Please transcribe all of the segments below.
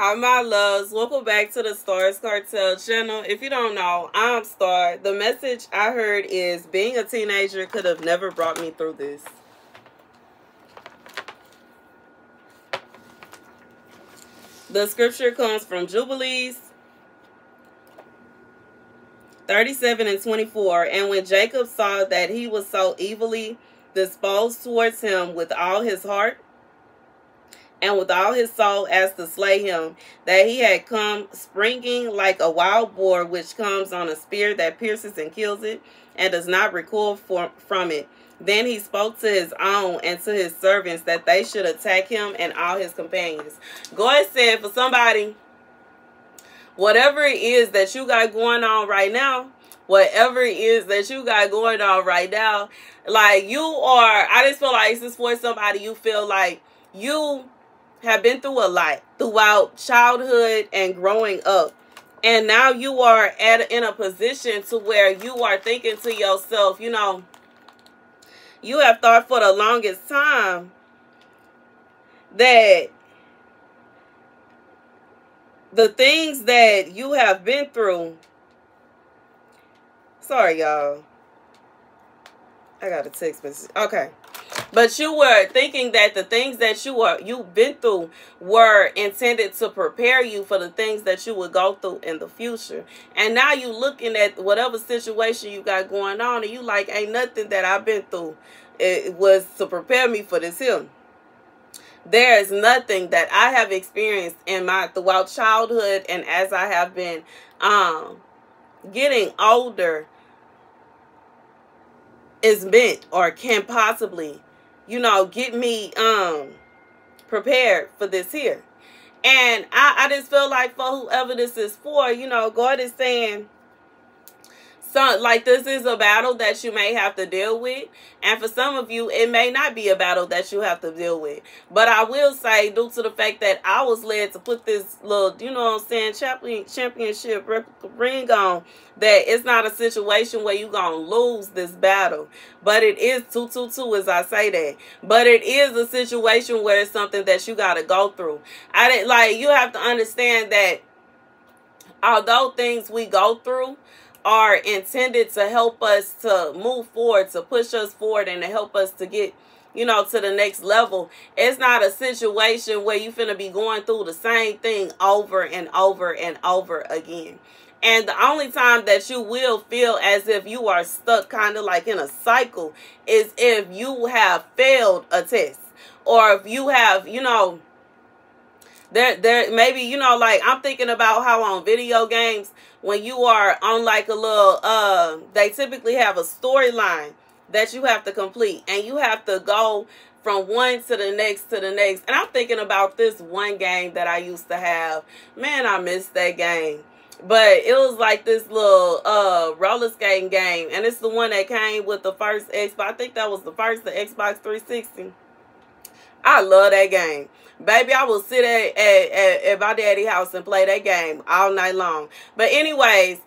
Hi my loves, welcome back to the Starscartel channel. If you don't know, I'm Star. The message I heard is being a teenager could have never brought me through this. The scripture comes from Jubilees 37 and 24. And when Jacob saw that he was so evilly disposed towards him with all his heart and with all his soul as to slay him, that he had come springing like a wild boar which comes on a spear that pierces and kills it, and does not recoil from it. Then he spoke to his own and to his servants that they should attack him and all his companions. God said for somebody, whatever it is that you got going on right now, like you are, I just feel like this is for somebody, you feel like you have been through a lot throughout childhood and growing up. And now you are in a position to where you are thinking to yourself, you know, you have thought for the longest time that the things that you have been through, sorry y'all, I got a text message, okay. But you were thinking that the things that you've been through were intended to prepare you for the things that you would go through in the future. And now you looking at whatever situation you got going on, and you like, ain't nothing that I've been through it was to prepare me for this here. There is nothing that I have experienced in throughout childhood, and as I have been getting older, is meant or can possibly, you know, get me prepared for this here. And I just feel like for whoever this is for, you know, God is saying, so, like, this is a battle that you may have to deal with. And for some of you, it may not be a battle that you have to deal with. But I will say, due to the fact that I was led to put this little, you know what I'm saying, championship ring on, that it's not a situation where you're going to lose this battle. But it is 2-2-2 as I say that. But it is a situation where it's something that you got to go through. You have to understand that although things we go through are intended to help us to move forward, to push us forward, and to help us to get, you know, to the next level. It's not a situation where you finna be going through the same thing over and over and over again. And the only time that you will feel as if you are stuck kind of like in a cycle is if you have failed a test, or if you have, you know, there maybe, you know, like I'm thinking about how on video games, when you are on like a little, they typically have a storyline that you have to complete, and you have to go from one to the next to the next. And I'm thinking about this one game that I used to have. Man, I missed that game. But it was like this little roller skating game, and it's the one that came with the first Xbox. I think that was the Xbox 360. I love that game. Baby, I will sit at my daddy's house and play that game all night long. But anyways,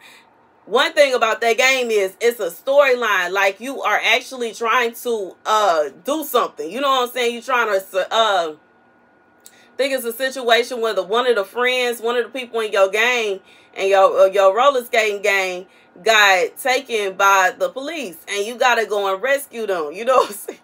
one thing about that game is it's a storyline. Like, you are actually trying to do something. You know what I'm saying? You're trying to think it's a situation where one of the people in your game and your roller skating game got taken by the police, and you got to go and rescue them. You know what I'm saying?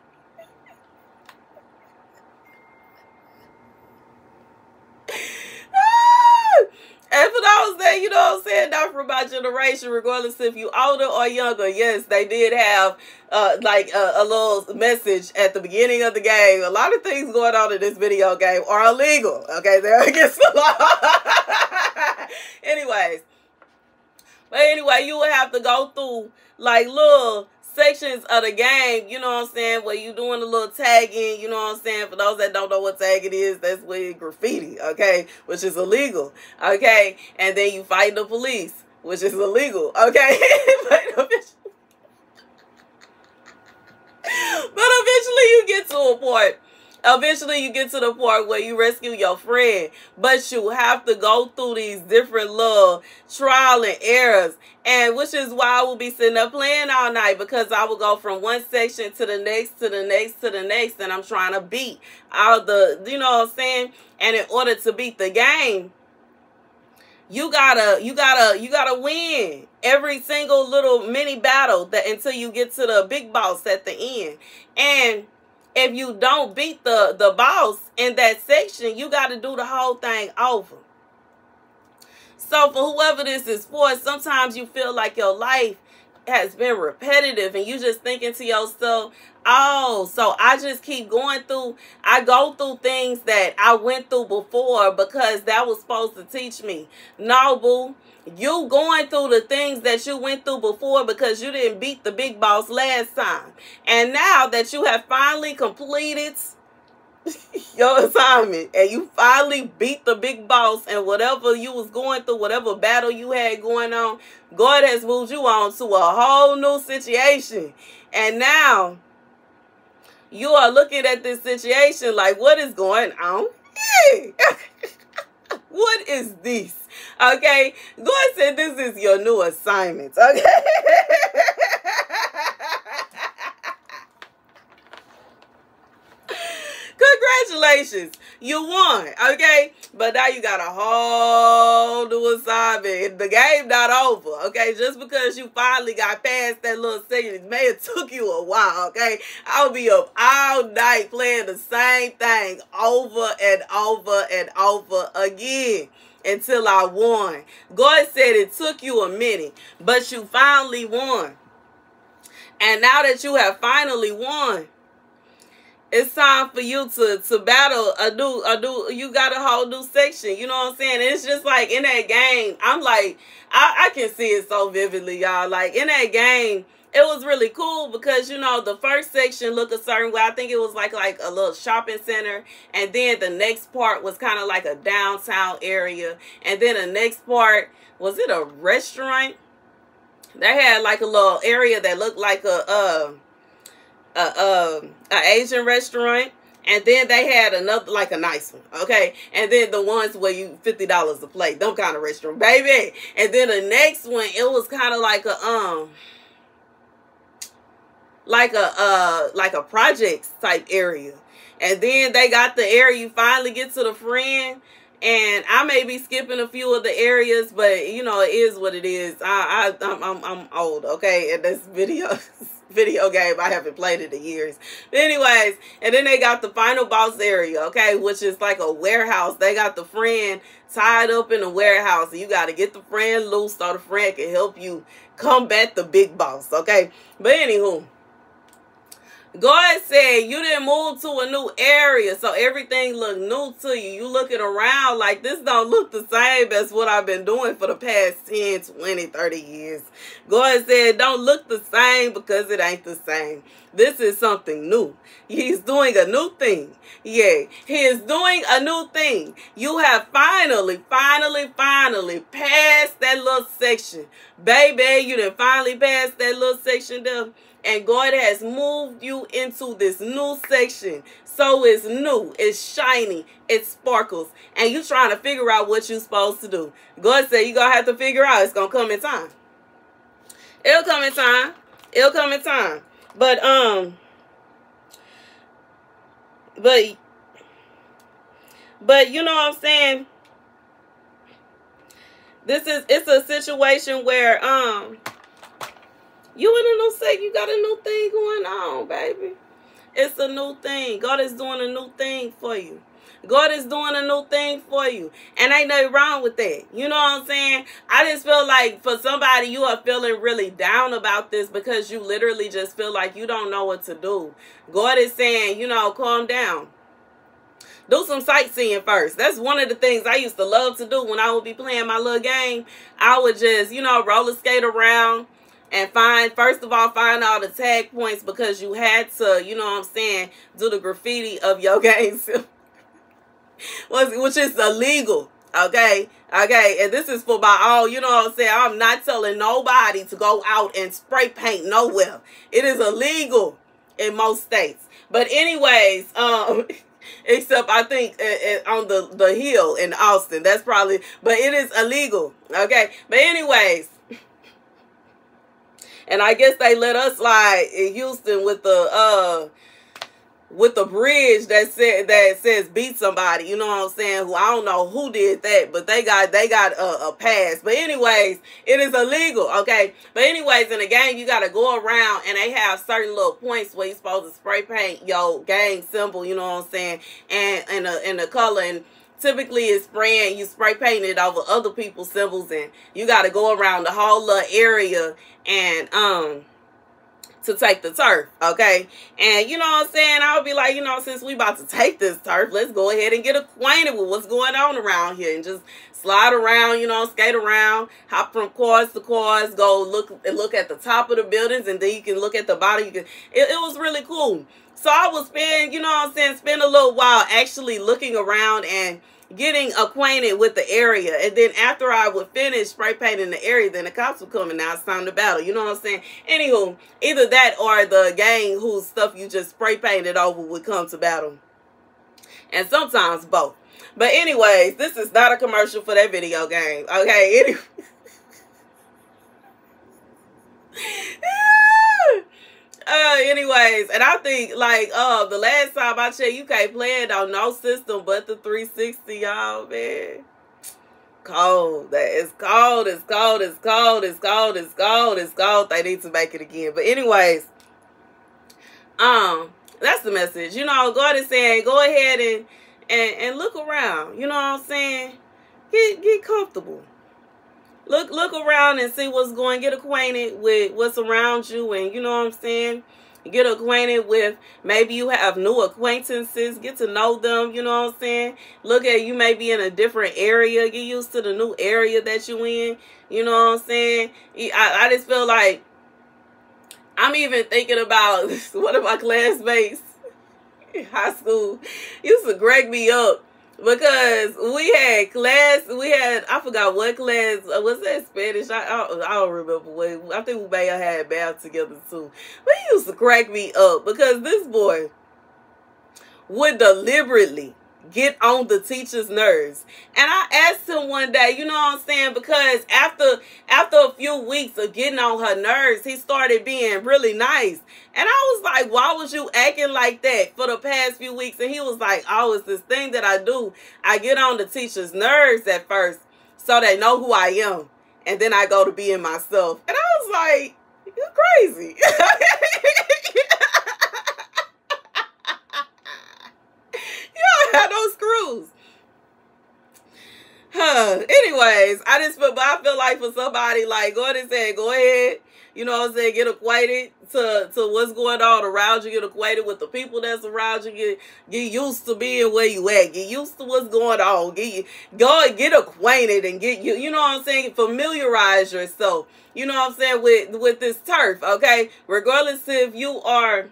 And for those that, you know what I'm saying, not from my generation, regardless if you older or younger, yes, they did have like a little message at the beginning of the game. A lot of things going on in this video game are illegal. Okay, they're against the law. Anyway, you would have to go through like little sections of the game, you know what I'm saying, where you doing a little tagging, you know what I'm saying. For those that don't know what tagging is, that's with graffiti, okay, which is illegal, okay. And then you fight the police, which is illegal, okay. But eventually you get to a point. Eventually you get to the part where you rescue your friend, but you have to go through these different little trial and errors, and which is why I will be sitting up playing all night, because I will go from one section to the next, to the next, to the next, and I'm trying to beat all the, you know what I'm saying. And in order to beat the game, You gotta win every single little mini battle that until you get to the big boss at the end. And if you don't beat the boss in that section, you got to do the whole thing over. So for whoever this is for, sometimes you feel like your life has been repetitive and you just thinking to yourself, oh, so I just keep going through, I go through things that I went through before because that was supposed to teach me. No, boo. You going through the things that you went through before because you didn't beat the big boss last time. And now that you have finally completed your assignment and you finally beat the big boss and whatever you was going through, whatever battle you had going on, God has moved you on to a whole new situation. And now you are looking at this situation like, what is going on? What is this? Okay, God said this is your new assignment. Okay. Congratulations, you won, okay? But now you got a whole new assignment. The game not over, okay? Just because you finally got past that little section, it may have took you a while, okay? I'll be up all night playing the same thing over and over and over again until I won. God said it took you a minute, but you finally won. And now that you have finally won, it's time for you to battle a new, you got a whole new section. You know what I'm saying? It's just like in that game, I'm like, I can see it so vividly, y'all. Like in that game, it was really cool because, you know, the first section looked a certain way. I think it was like a little shopping center. And then the next part was kind of like a downtown area. And then the next part, was it a restaurant? They had like a little area that looked like a Asian restaurant, and then they had another like a nice one, okay, and then the ones where you $50 a plate, them kind of restaurant, baby. And then the next one, it was kind of like a projects type area. And then they got the area, you finally get to the friend. And I may be skipping a few of the areas, but you know, it is what it is. I'm old, okay, and this video game, I haven't played it in years. But anyways, and then they got the final boss area, okay, which is like a warehouse. They got the friend tied up in a warehouse. You got to get the friend loose so the friend can help you combat the big boss, okay? But anywho, God said you didn't move to a new area, so everything looked new to you. You looking around like this don't look the same as what I've been doing for the past 10, 20, 30 years. God said don't look the same because it ain't the same. This is something new. He's doing a new thing. Yeah, he is doing a new thing. You have finally passed that little section. Baby, you done finally passed that little section there. And God has moved you into this new section. So it's new, it's shiny, it sparkles. And you trying to figure out what you're supposed to do. God said you're going to have to figure out. It's going to come in time. It'll come in time. It'll come in time. But you know what I'm saying? It's a situation where, you in a new section, you got a new thing going on, baby. It's a new thing. God is doing a new thing for you. God is doing a new thing for you. And ain't nothing wrong with that. You know what I'm saying? I just feel like for somebody, you are feeling really down about this because you literally just feel like you don't know what to do. God is saying, you know, calm down. Do some sightseeing first. That's one of the things I used to love to do when I would be playing my little game. I would just, you know, roller skate around. And first of all, find all the tag points because you had to, you know what I'm saying, do the graffiti of your game, which is illegal, okay? Okay, and this is for by all, you know what I'm saying, I'm not telling nobody to go out and spray paint nowhere. It is illegal in most states. But anyways, except I think on the hill in Austin, that's probably, but it is illegal, okay? But anyways, and I guess they let us slide in Houston with the with the bridge that says beat somebody, you know what I'm saying, who I don't know who did that, but they got a pass. But anyways, it is illegal, okay? But anyways, in the game, you got to go around, and they have certain little points where you're supposed to spray paint your gang symbol, you know what I'm saying, and the color, and typically it's you spray paint it over other people's symbols, and you got to go around the whole little area and to take the turf, okay? And you know what I'm saying, I would be like, you know, since we about to take this turf, let's go ahead and get acquainted with what's going on around here, and just slide around, you know, skate around, hop from cars to cars, go look at the top of the buildings, and then you can look at the bottom. It was really cool. So I would spend, you know what I'm saying, spend a little while actually looking around and getting acquainted with the area. And then after I would finish spray painting the area, then the cops would come, and now it's time to battle. You know what I'm saying? Anywho, either that or the gang whose stuff you just spray painted over would come to battle. And sometimes both. But anyways, this is not a commercial for that video game. Okay, anyway. Anyways, and I think, like, the last time I checked, you can't play it on no system but the 360, y'all, man. Cold. That is cold. It's cold. It's cold. It's cold. It's cold. It's cold. They need to make it again. But anyways, that's the message. You know, God is saying, go ahead and look around. You know what I'm saying? Get comfortable. Look around and see what's going. Get acquainted with what's around you, and you know what I'm saying? Get acquainted with, maybe you have new acquaintances. Get to know them, you know what I'm saying? Look at, you may be in a different area. Get used to the new area that you in. You know what I'm saying? I just feel like, I'm even thinking about one of my classmates in high school used to crack me up. Because we had class, I forgot what class, was that Spanish? I don't remember what, I think we may have had math together too. But he used to crack me up because this boy would deliberately get on the teacher's nerves. And I asked him one day, you know what I'm saying, because after a few weeks of getting on her nerves, he started being really nice. And I was like, why was you acting like that for the past few weeks? And he was like, oh, it's this thing that I do. I get on the teacher's nerves at first so they know who I am. And then I go to being myself. And I was like, you're crazy. You don't have no screws. Anyways, I feel like for somebody, like, go ahead and say, go ahead, you know what I'm saying, get acquainted to what's going on around you, get acquainted with the people that's around you, get used to being where you at, get used to what's going on, go and get acquainted and get you know what I'm saying, familiarize yourself, you know what I'm saying, with this turf, okay? Regardless if you are,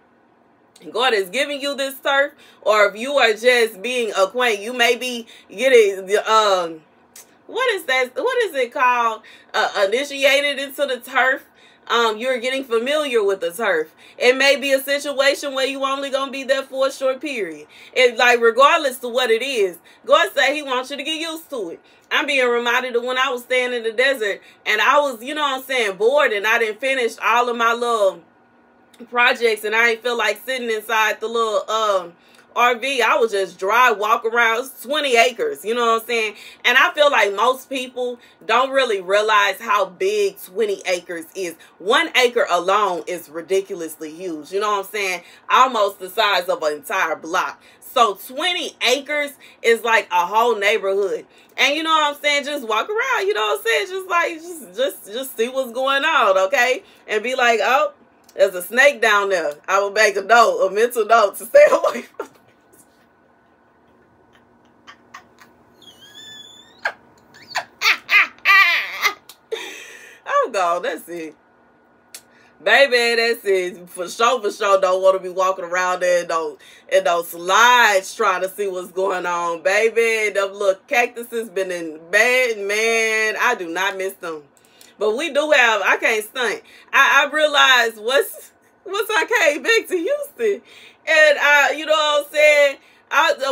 God is giving you this turf, or if you are just being acquainted, you may be getting what is that? What is it called? Initiated into the turf. You're getting familiar with the turf. It may be a situation where you only gonna be there for a short period. It's like, regardless to what it is, God said He wants you to get used to it. I'm being reminded of when I was staying in the desert, and I was, you know what I'm saying, bored, and I didn't finish all of my little projects, and I ain't feel like sitting inside the little RV. I would just drive, walk around. It's 20 acres, you know what I'm saying? And I feel like most people don't really realize how big 20 acres is. 1 acre alone is ridiculously huge, you know what I'm saying? Almost the size of an entire block. So 20 acres is like a whole neighborhood. And you know what I'm saying? Just walk around, you know what I'm saying? Just like, just see what's going on, okay? And be like, oh, there's a snake down there. I will make a mental note to stay away from it. I'm gone. That's it. Baby, that's it. For sure, don't want to be walking around there in those slides trying to see what's going on. Baby, them little cactuses been in bed, man. I do not miss them. But we do have, I can't stunt. I realized once I came back to Houston, and you know what I'm saying,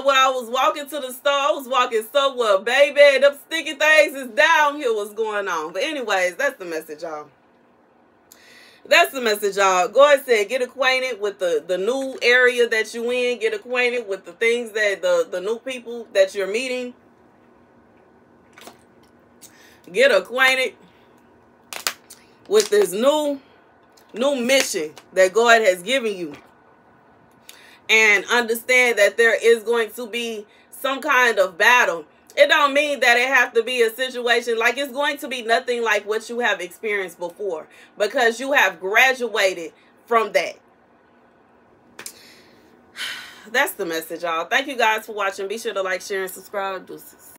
when I was walking to the store, I was walking somewhere, baby, them sticky things is down here, what's going on. But anyways, that's the message, y'all. That's the message, y'all. God said, get acquainted with the new area that you in. Get acquainted with the things that the new people that you're meeting. Get acquainted with this new mission that God has given you. And understand that there is going to be some kind of battle. It don't mean that it have to be a situation like it's going to be nothing like what you have experienced before, because you have graduated from that. That's the message, y'all. Thank you guys for watching. Be sure to like, share, and subscribe. Deuces.